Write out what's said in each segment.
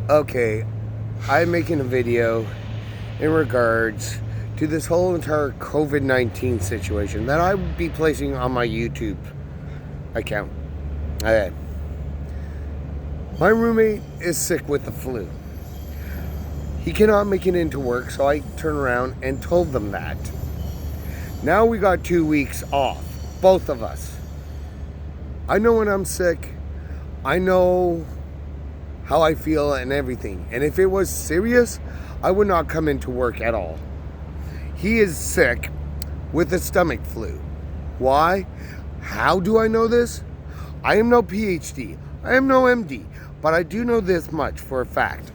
Okay, I'm making a video in regards to this whole entire COVID-19 situation that I would be placing on my YouTube account. Okay. My roommate is sick with the flu. He cannot make it into work, so I turned around and told them that. Now we got 2 weeks off, both of us. I know when I'm sick. I know how I feel and everything. And if it was serious, I would not come into work at all. He is sick with a stomach flu. Why? How do I know this? I am no PhD. I am no MD. But I do know this much for a fact.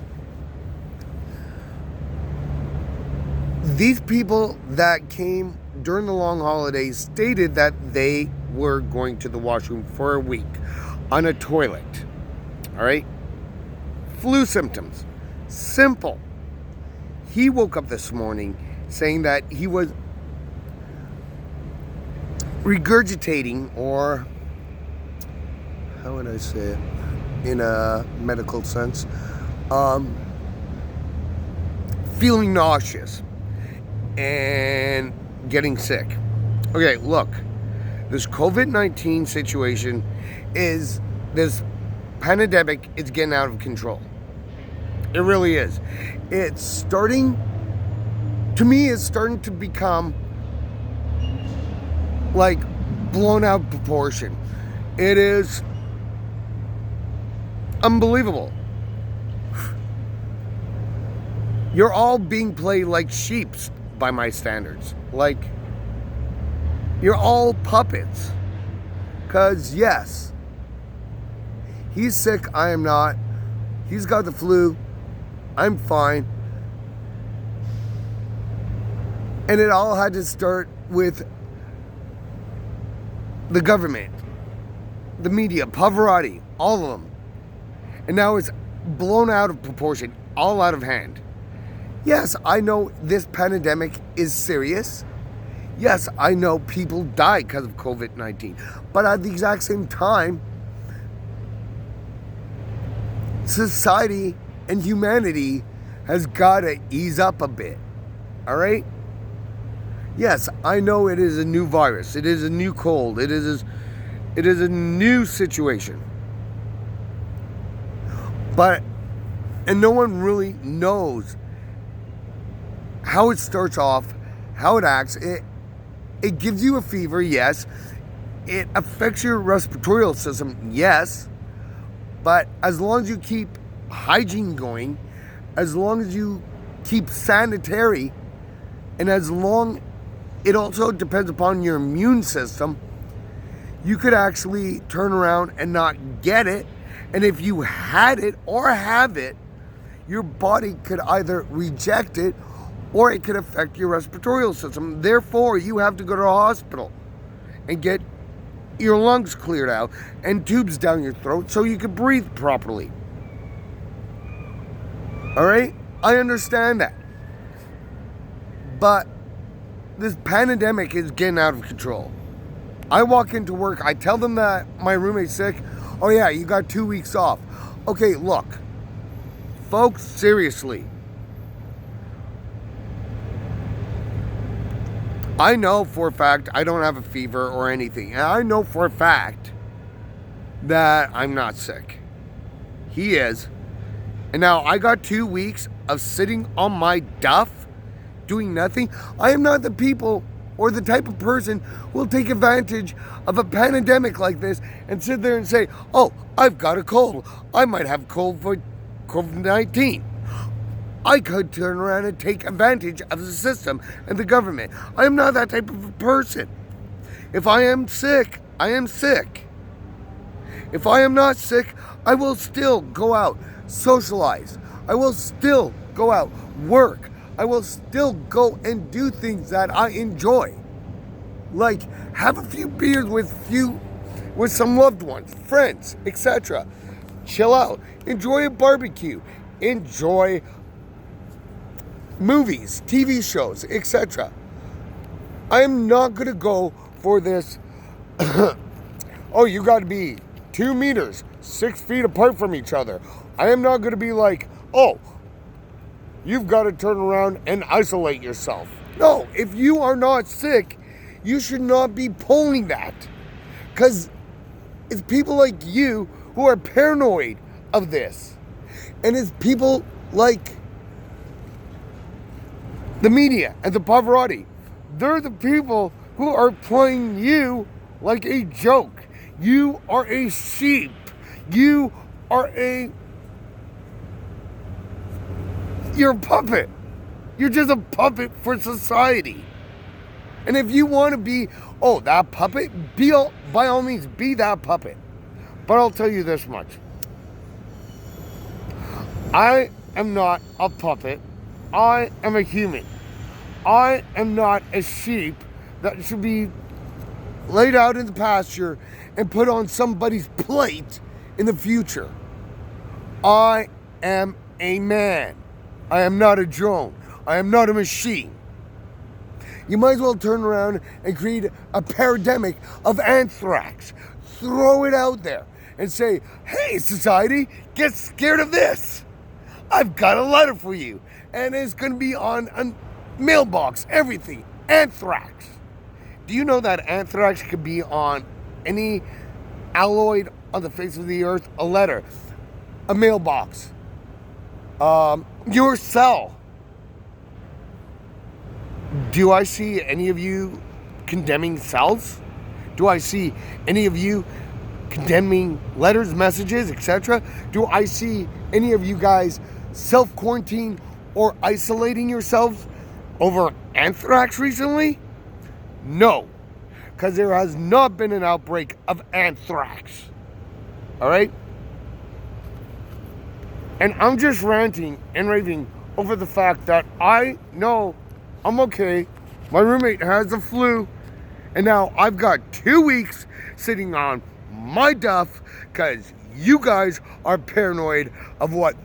These people that came during the long holidays stated that they were going to the washroom for a week on a toilet. All right? Flu symptoms. Simple. He woke up this morning saying that he was regurgitating, or how would I say it in a medical sense, feeling nauseous and getting sick. Okay, look, this COVID-19 situation is, this pandemic is getting out of control. It really is. It's starting to become like blown out proportion. It is unbelievable. You're all being played like sheeps by my standards. Like, you're all puppets. Because, yes, he's sick, I am not. He's got the flu, I'm fine. And it all had to start with the government, the media, Pavarotti, all of them. And now it's blown out of proportion, all out of hand. Yes, I know this pandemic is serious. Yes, I know people die because of COVID-19. But at the exact same time, society and humanity has got to ease up a bit. All right? Yes, I know it is a new virus. It is a new cold. It is a new situation. And no one really knows how it starts off, how it acts. It gives you a fever, yes. It affects your respiratory system, yes. But as long as you keep hygiene going, as long as you keep sanitary, and as long, it also depends upon your immune system, you could actually turn around and not get it. And if you had it or have it, your body could either reject it or it could affect your respiratory system. Therefore, you have to go to a hospital and get your lungs cleared out and tubes down your throat so you can breathe properly. All right? I understand that. But this pandemic is getting out of control. I walk into work, I tell them that my roommate's sick. Oh yeah, you got 2 weeks off. Okay, look, folks, seriously. I know for a fact I don't have a fever or anything. And I know for a fact that I'm not sick. He is. And now I got 2 weeks of sitting on my duff, doing nothing. I am not the people or the type of person who will take advantage of a pandemic like this and sit there and say, oh, I've got a cold. I might have COVID-19. I could turn around and take advantage of the system and the government. I am not that type of a person. If I am sick, I am sick. If I am not sick, I will still go out, socialize. I will still go out, work. I will still go and do things that I enjoy. Like have a few beers with some loved ones, friends, etc. Chill out. Enjoy a barbecue. Enjoy movies, TV shows, etc. I am not going to go for this, oh, you got to be 2 meters, 6 feet apart from each other. I am not going to be like, oh, you've got to turn around and isolate yourself. No, if you are not sick, you should not be pulling that. Because it's people like you who are paranoid of this. And it's people like the media and the Pavarotti. They're the people who are playing you like a joke. You are a sheep. You're a puppet. You're just a puppet for society. And if you want to be, that puppet, by all means, be that puppet. But I'll tell you this much. I am not a puppet. I am a human. I am not a sheep that should be laid out in the pasture and put on somebody's plate in the future. I am a man. I am not a drone. I am not a machine. You might as well turn around and create a pandemic of anthrax. Throw it out there and say, hey, society, get scared of this. I've got a letter for you. And it's going to be on a mailbox, everything. Anthrax. Do you know that anthrax could be on any alloy on the face of the earth? A letter, a mailbox, your cell. Do I see any of you condemning cells? Do I see any of you condemning letters, messages, etc.? Do I see any of you guys self-quarantine or isolating yourselves over anthrax recently? No, because there has not been an outbreak of anthrax. All right? And I'm just ranting and raving over the fact that I know I'm okay. My roommate has the flu. And now I've got 2 weeks sitting on my duff because you guys are paranoid of what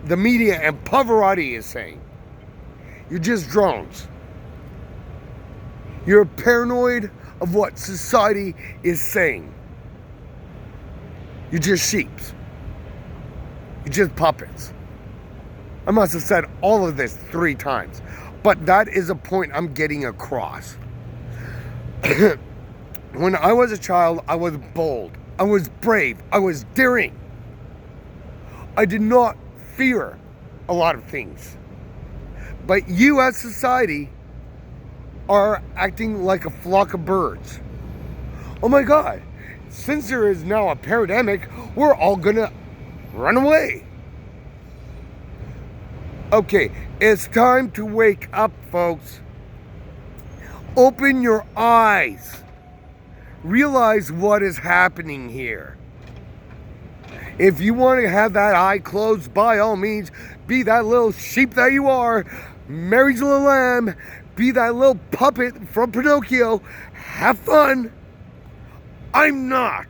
the media and Pavarotti is saying. You're just drones. You're paranoid of what society is saying. You're just sheeps. You're just puppets. I must have said all of this 3 times. But that is a point I'm getting across. When I was a child, I was bold. I was brave. I was daring. I did not fear a lot of things. But you as society are acting like a flock of birds. Oh my God. Since there is now a pandemic, we're all gonna run away. Okay, it's time to wake up, folks. Open your eyes. Realize what is happening here. If you want to have that eye closed, by all means, be that little sheep that you are. Mary's little lamb. Be that little puppet from Pinocchio. Have fun. I'm not.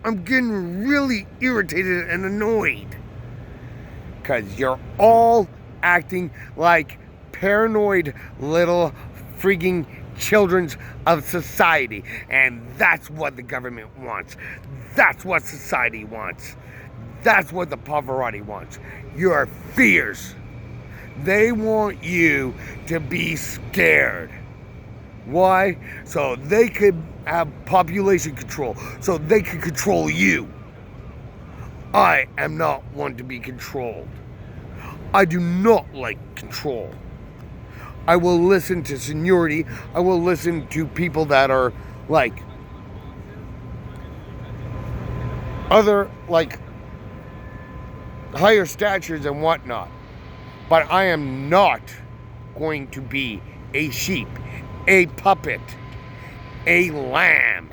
I'm getting really irritated and annoyed. Because you're all acting like paranoid little freaking children of society. And that's what the government wants. That's what society wants. That's what the Pavarotti wants. Your fears. They want you to be scared. Why? So they could have population control. So they can control you. I am not one to be controlled. I do not like control. I will listen to seniority. I will listen to people that are like other, like higher statures and whatnot. But I am not going to be a sheep, a puppet, a lamb.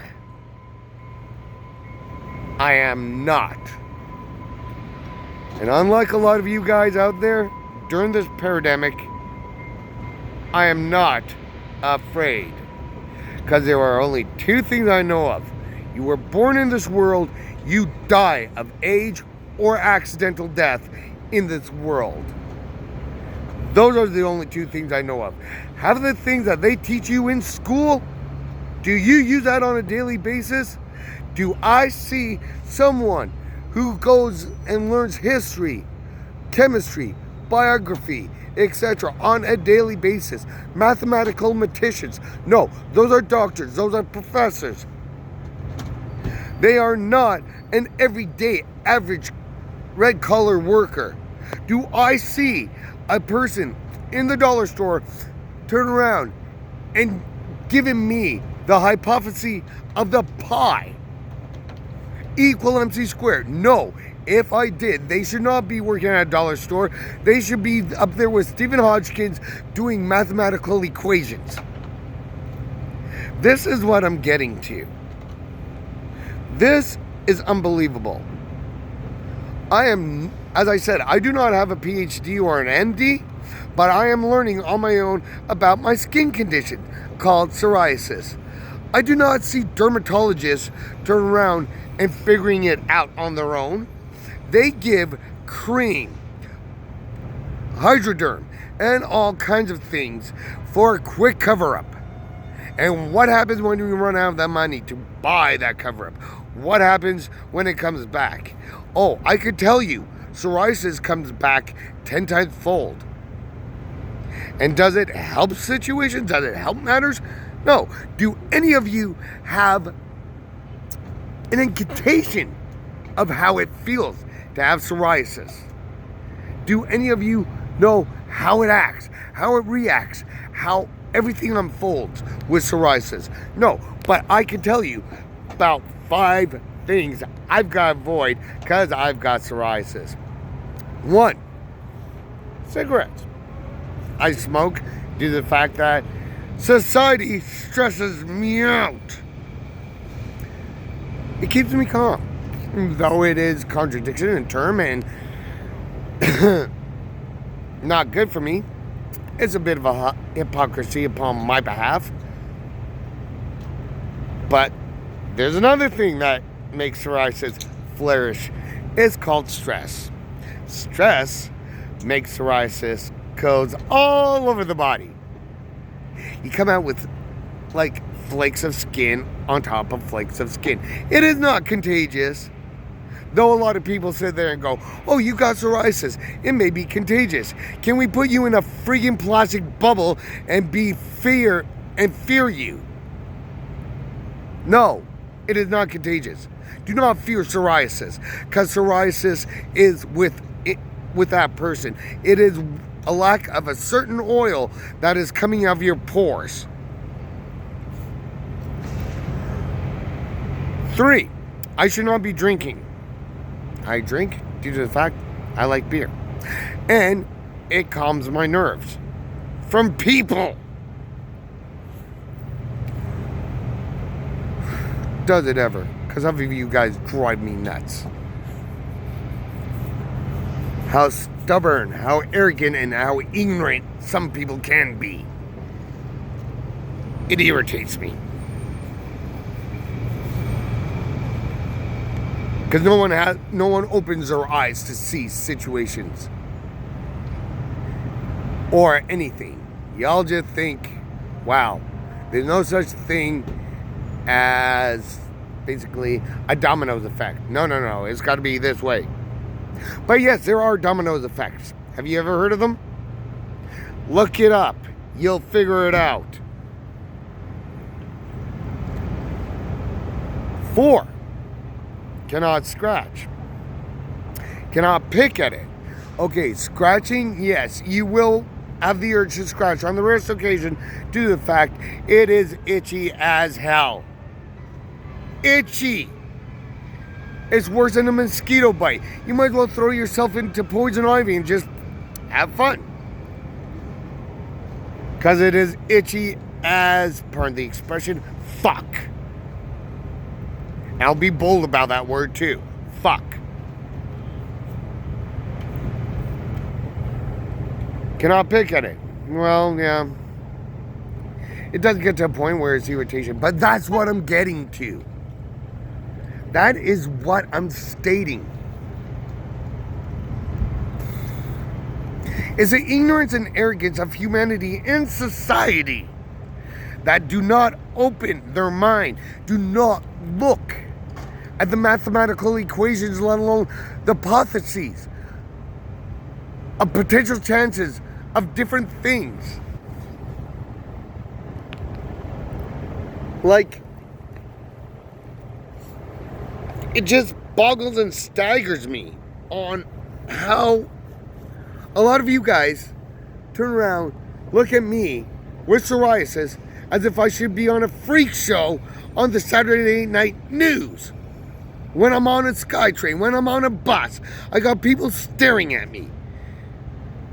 I am not. And unlike a lot of you guys out there, during this pandemic, I am not afraid. Because there are only 2 things I know of. You were born in this world, you die of age or accidental death in this world. Those are the only 2 things I know of. Have the things that they teach you in school, do you use that on a daily basis? Do I see someone who goes and learns history chemistry, biography, etc. on a daily basis. Mathematicians. No, those are doctors. Those are professors. They are not an everyday average red collar worker. Do I see a person in the dollar store turn around and giving me the hypothesis of the pi equal MC squared? No. If I did, they should not be working at a dollar store. They should be up there with Stephen Hodgkins doing mathematical equations. This is what I'm getting to. This is unbelievable. I am, as I said, I do not have a PhD or an MD, but I am learning on my own about my skin condition called psoriasis. I do not see dermatologists turn around and figuring it out on their own. They give cream, Hydroderm, and all kinds of things for a quick cover-up. And what happens when we run out of that money to buy that cover-up? What happens when it comes back? Oh, I could tell you, psoriasis comes back 10 times fold. And does it help situations? Does it help matters? No. Do any of you have an incantation of how it feels to have psoriasis? Do any of you know how it acts, how it reacts, how everything unfolds with psoriasis? No, but I can tell you about 5 things I've got to avoid because I've got psoriasis. 1, cigarettes. I smoke due to the fact that society stresses me out. It keeps me calm, though it is contradiction in term and not good for me. It's a bit of a hypocrisy upon my behalf. But there's another thing that makes psoriasis flourish. It's called stress. Stress makes psoriasis goes all over the body. You come out with like flakes of skin on top of flakes of skin. It is not contagious. Though a lot of people sit there and go, oh, you got psoriasis. It may be contagious. Can we put you in a freaking plastic bubble and fear you? No, it is not contagious. Do not fear psoriasis, because psoriasis is with that person. It is a lack of a certain oil that is coming out of your pores. 3, I should not be drinking. I drink due to the fact I like beer. And it calms my nerves from people. Does it ever? Because some of you guys drive me nuts. How stubborn, how arrogant, and how ignorant some people can be. It irritates me. Because no one opens their eyes to see situations or anything. Y'all just think, wow, there's no such thing as basically a dominoes effect. No, it's got to be this way. But yes, there are dominoes effects. Have you ever heard of them? Look it up. You'll figure it out. 4, cannot scratch. Cannot pick at it. Okay, scratching, yes, you will have the urge to scratch on the rarest occasion due to the fact it is itchy as hell. Itchy. It's worse than a mosquito bite. You might as well throw yourself into poison ivy and just have fun. Because it is itchy as, pardon the expression, fuck. And I'll be bold about that word too. Fuck. Cannot pick at it. Well, yeah. It doesn't get to a point where it's irritation. But that's what I'm getting to. That is what I'm stating. Is the ignorance and arrogance of humanity and society that do not open their mind, do not look at the mathematical equations, let alone the hypotheses of potential chances of different things. Like, it just boggles and staggers me on how a lot of you guys turn around, look at me with psoriasis as if I should be on a freak show on the Saturday night news. When I'm on a SkyTrain, when I'm on a bus, I got people staring at me,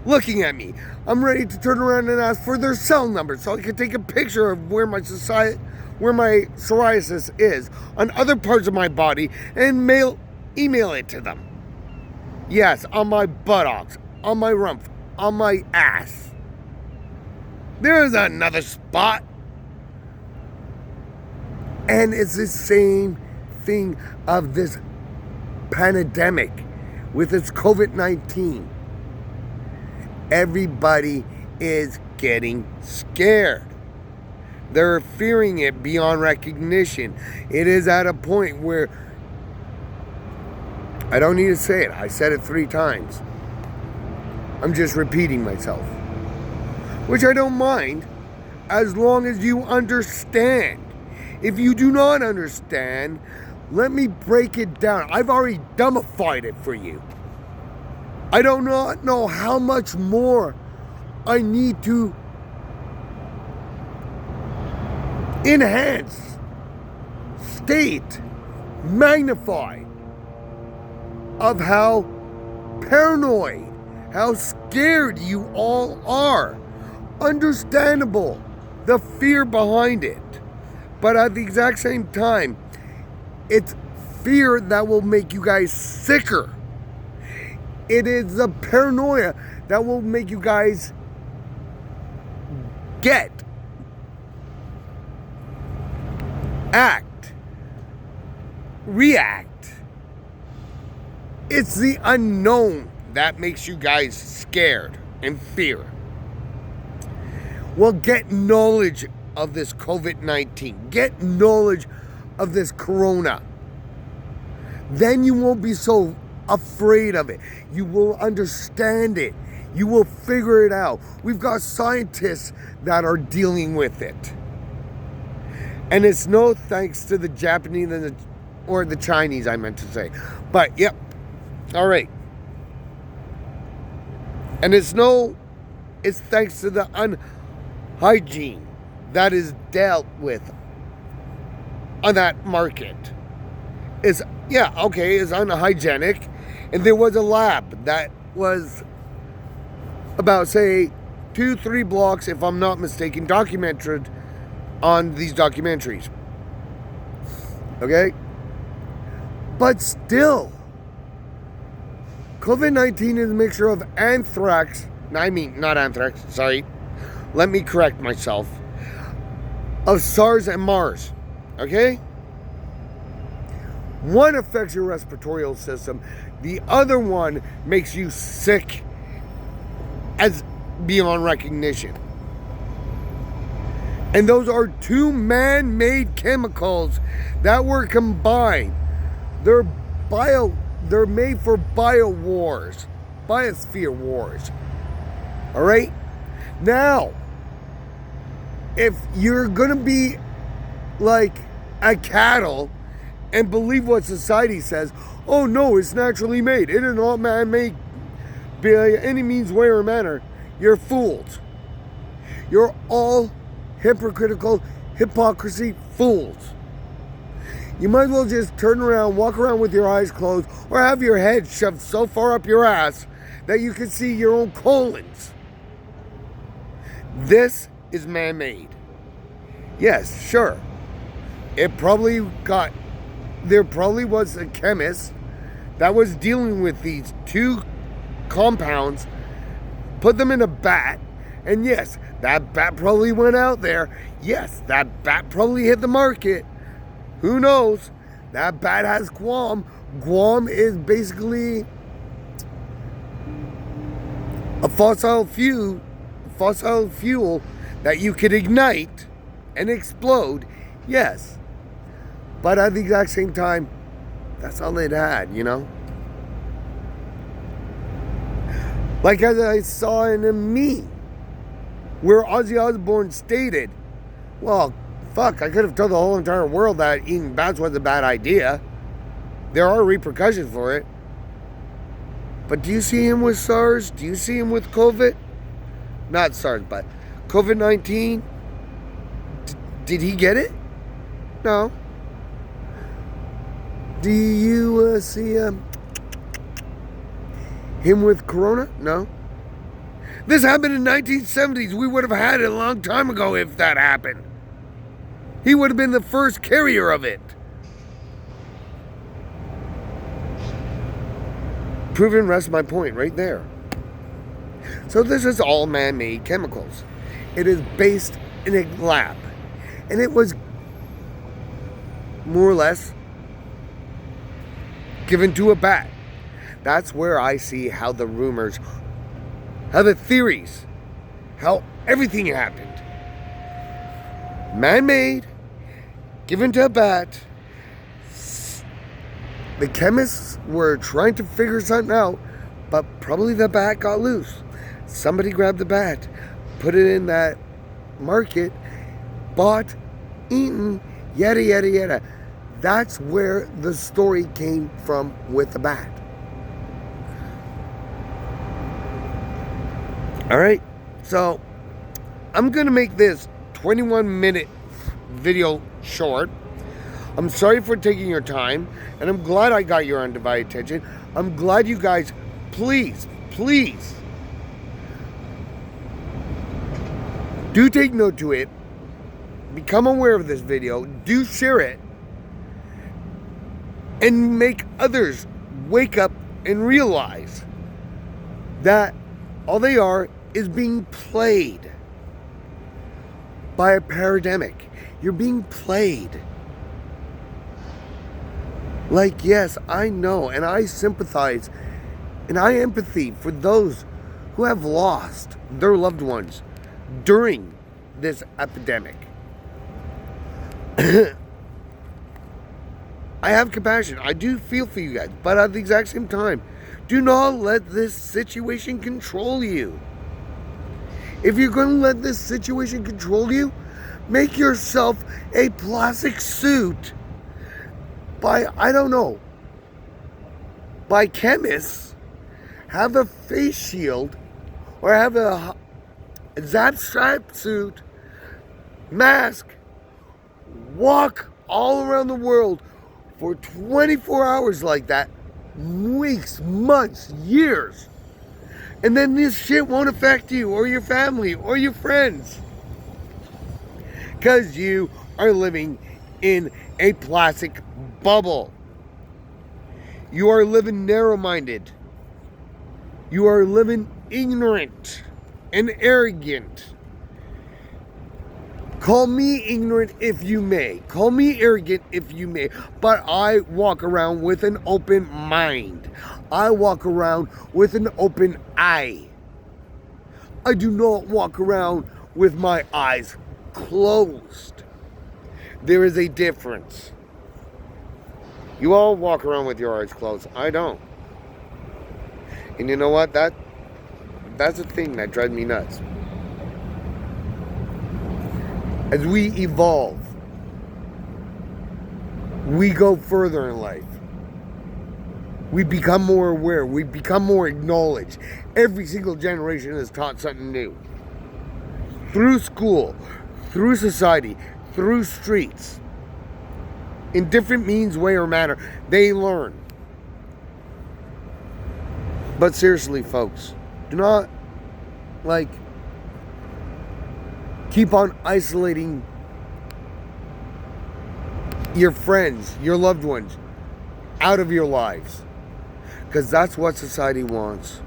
looking at me. I'm ready to turn around and ask for their cell number so I can take a picture of where my psoriasis is on other parts of my body and email it to them. Yes, on my buttocks, on my rump, on my ass. There's another spot. And it's the same thing of this pandemic with its COVID-19. Everybody is getting scared. They're fearing it beyond recognition. It is at a point where, I don't need to say it, I said it 3 times. I'm just repeating myself. Which I don't mind, as long as you understand. If you do not understand, let me break it down. I've already dumbified it for you. I do not know how much more I need to enhance, state, magnify of how paranoid, how scared you all are. Understandable, the fear behind it. But at the exact same time, it's fear that will make you guys sicker. It is the paranoia that will make you guys act, react. It's the unknown that makes you guys scared and fear. Well, get knowledge of this COVID-19. Get knowledge of this corona. Then you won't be so afraid of it. You will understand it. You will figure it out. We've got scientists that are dealing with it. And it's no thanks to the Japanese or the Chinese, I meant to say. But, yep. All right. And it's thanks to the unhygiene that is dealt with on that market. It's unhygienic. And there was a lab that was about, say, 2-3 blocks, if I'm not mistaken, documented on these documentaries. Okay? But still, COVID-19 is a mixture of not anthrax, sorry. Let me correct myself. Of SARS and MARS. Okay? One affects your respiratory system. The other one makes you sick as beyond recognition. And those are 2 man-made chemicals that were combined. They're made for biosphere wars. All right? Now, if you're going to be like a cattle and believe what society says, oh no, it's naturally made, it is not man-made by any means, way, or manner, you're fooled. You're all hypocrisy fools. You might as well just turn around, walk around with your eyes closed, or have your head shoved so far up your ass that you can see your own colons. This is man-made. Yes, sure. There probably was a chemist that was dealing with these 2 compounds, put them in a bat, and yes, that bat probably went out there. Yes, that bat probably hit the market. Who knows? That bat has Guam. Guam is basically a fossil fuel that you could ignite and explode. Yes. But at the exact same time, that's all it had, you know? Like as I saw in a meme where Ozzy Osbourne stated, well, fuck, I could have told the whole entire world that eating bats was a bad idea. There are repercussions for it. But do you see him with SARS? Do you see him with COVID? Not SARS, but COVID-19? Did he get it? No. Do you see him with Corona? No. This happened in the 1970s. We would have had it a long time ago if that happened. He would have been the first carrier of it. Proven rests my point right there. So this is all man-made chemicals. It is based in a lab. And it was more or less given to a bat. That's where I see how the rumors, how the theories, how everything happened. Man-made, given to a bat. The chemists were trying to figure something out, but probably the bat got loose. Somebody grabbed the bat, put it in that market, bought, eaten, yada, yada, yada. That's where the story came from with the bat. All right, so I'm going to make this 21-minute video short. I'm sorry for taking your time, and I'm glad I got your undivided attention. I'm glad you guys, please, do take note to it. Become aware of this video. Do share it. And make others wake up and realize that all they are is being played by a pandemic. You're being played. Like, yes, I know, and I sympathize, and I empathy for those who have lost their loved ones during this epidemic. I have compassion. I do feel for you guys, but at the exact same time, do not let this situation control you. If you're going to let this situation control you, make yourself a plastic suit by, I don't know, by chemists. Have a face shield or have a zap strap suit, mask, walk all around the world for 24 hours like that, weeks, months, years. And then this shit won't affect you or your family or your friends. Because you are living in a plastic bubble. You are living narrow-minded. You are living ignorant and arrogant. Call me ignorant if you may. Call me arrogant if you may. But I walk around with an open mind. I walk around with an open eye. I do not walk around with my eyes closed. There is a difference. You all walk around with your eyes closed. I don't. And you know what? That's a thing that drives me nuts. As we evolve, we go further in life. We become more aware. We become more acknowledged. Every single generation is taught something new. Through school, through society, through streets. In different means, way, or manner, they learn. But seriously, folks, do not, keep on isolating your friends, your loved ones, out of your lives. Because that's what society wants.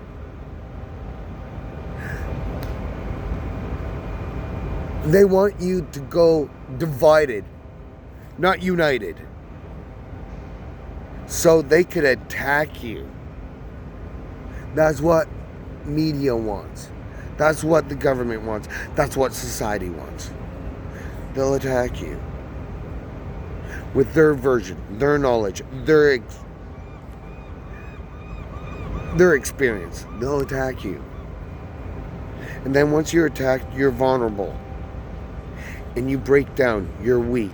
They want you to go divided, not united. So they could attack you. That's what media wants. That's what the government wants. That's what society wants. They'll attack you with their version, their knowledge, their their experience. They'll attack you. And then once you're attacked, you're vulnerable. And you break down. You're weak.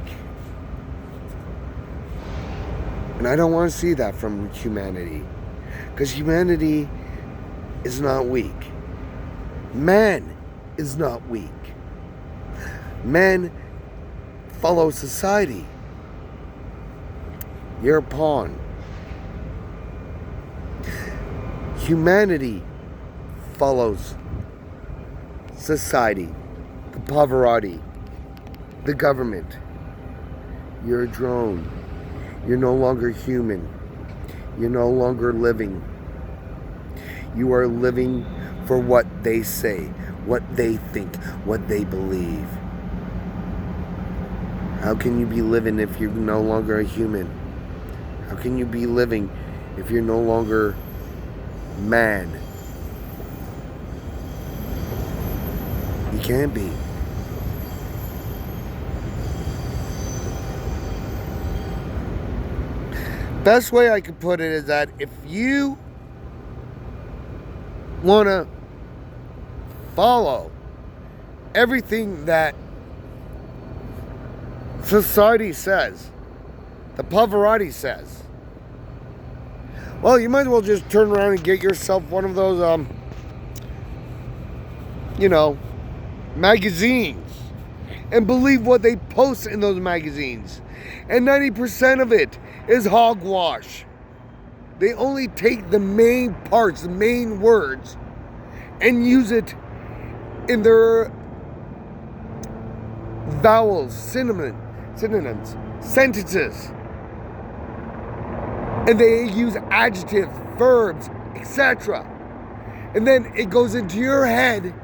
And I don't want to see that from humanity. Because humanity is not weak. Man is not weak. Men follow society. You're a pawn. Humanity follows society, the Pavarotti, the government. You're a drone. You're no longer human. You're no longer living. You are living for what they say, what they think, what they believe. How can you be living if you're no longer a human? How can you be living if you're no longer man? You can't be. Best way I could put it is that if you want to follow everything that society says, the Pavarotti says, well, you might as well just turn around and get yourself one of those, magazines and believe what they post in those magazines. And 90% of it is hogwash. They only take the main parts, the main words, and use it in their vowels, synonyms, sentences. And they use adjectives, verbs, etc. And then it goes into your head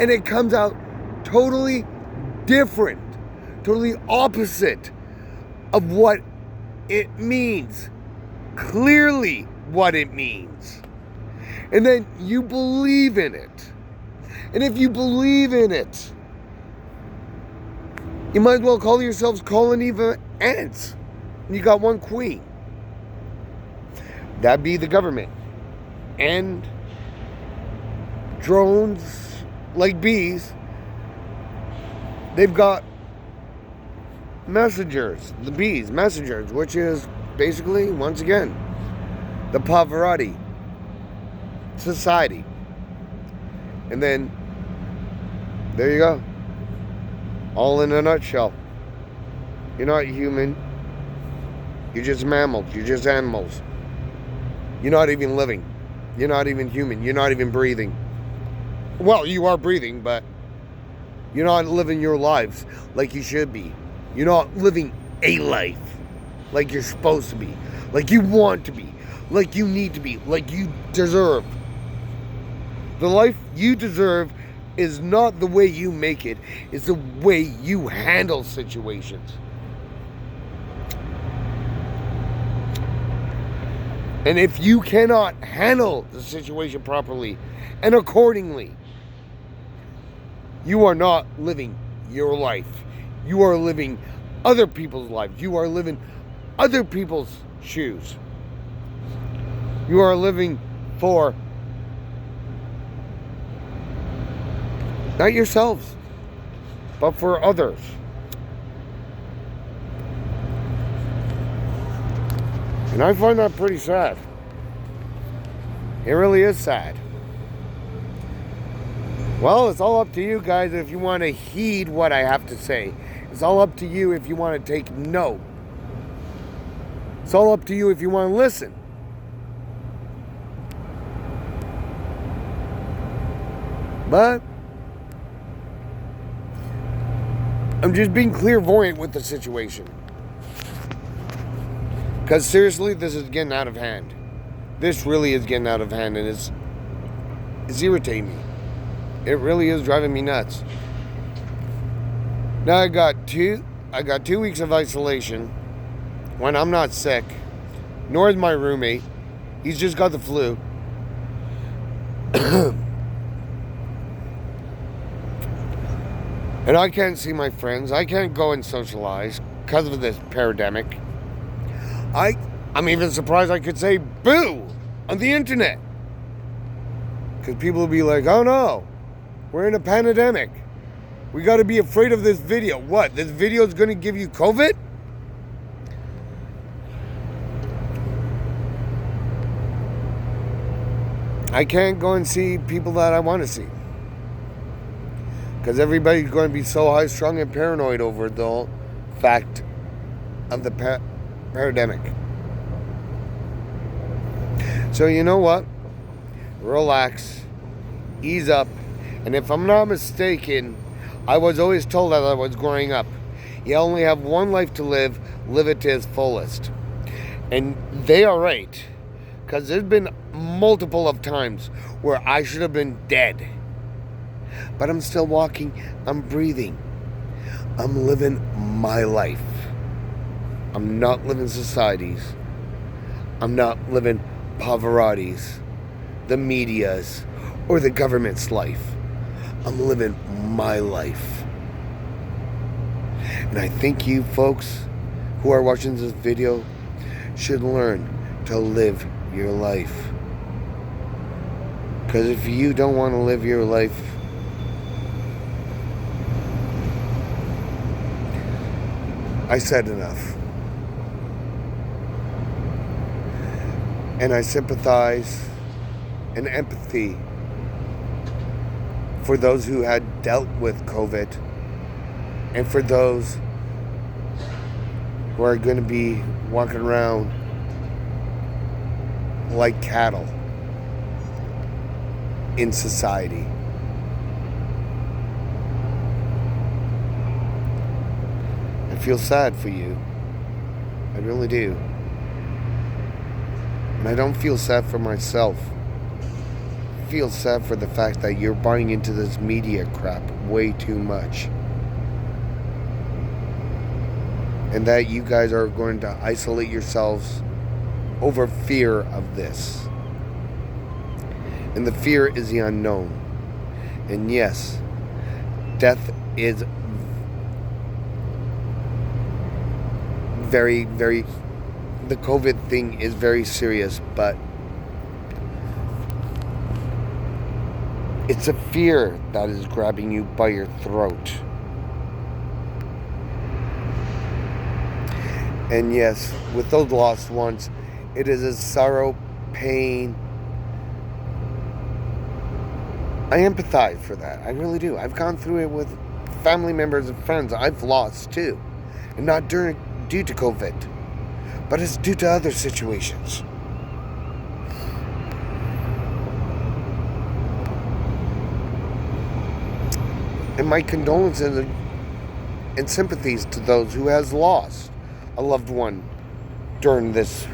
and it comes out totally different, totally opposite of what it means. Clearly what it means. And then you believe in it. And if you believe in it, you might as well call yourselves colony of ants. And you got one queen. That'd be the government. And drones like bees, they've got messengers, the bees, messengers, which is basically, once again, the Pavarotti society. And then, there you go. All in a nutshell. You're not human. You're just mammals. You're just animals. You're not even living. You're not even human. You're not even breathing. Well, you are breathing, but you're not living your lives like you should be. You're not living a life like you're supposed to be, like you want to be, like you need to be, like you deserve. The life you deserve is not the way you make it, it's the way you handle situations. And if you cannot handle the situation properly and accordingly, you are not living your life. You are living other people's lives. You are living other people's shoes. You are living for not yourselves, but for others. And I find that pretty sad. It really is sad. Well, it's all up to you guys if you want to heed what I have to say. It's all up to you if you want to take note. It's all up to you if you want to listen. But I'm just being clairvoyant with the situation. Because seriously, this is getting out of hand. This really is getting out of hand, and it's irritating me. It really is driving me nuts. Now I got 2 weeks of isolation when I'm not sick, nor is my roommate. He's just got the flu. And I can't see my friends. I can't go and socialize because of this pandemic. I'm even surprised I could say boo on the internet. Because people will be like, oh no, we're in a pandemic. We got to be afraid of this video. What? This video is going to give you COVID? I can't go and see people that I want to see. Because everybody's going to be so high-strung and paranoid over the whole fact of the pandemic. So you know what? Relax. Ease up. And if I'm not mistaken, I was always told as I was growing up, you only have one life to live. Live it to its fullest. And they are right. Because there's been multiple of times where I should have been dead. But I'm still walking. I'm breathing. I'm living my life. I'm not living society's. I'm not living Pavarotti's, the media's, or the government's life. I'm living my life. And I think you folks who are watching this video should learn to live your life. Because if you don't want to live your life, I said enough. And I sympathize and empathy for those who had dealt with COVID and for those who are going to be walking around like cattle in society. I feel sad for you. I really do. And I don't feel sad for myself. I feel sad for the fact that you're buying into this media crap way too much. And that you guys are going to isolate yourselves over fear of this. And the fear is the unknown. And yes, death is very, very, the COVID thing is very serious, but it's a fear that is grabbing you by your throat. And yes, with those lost ones, it is a sorrow, pain. I empathize for that. I really do. I've gone through it with family members and friends I've lost too. And not due to COVID, but it's due to other situations. And my condolences and sympathies to those who has lost a loved one during this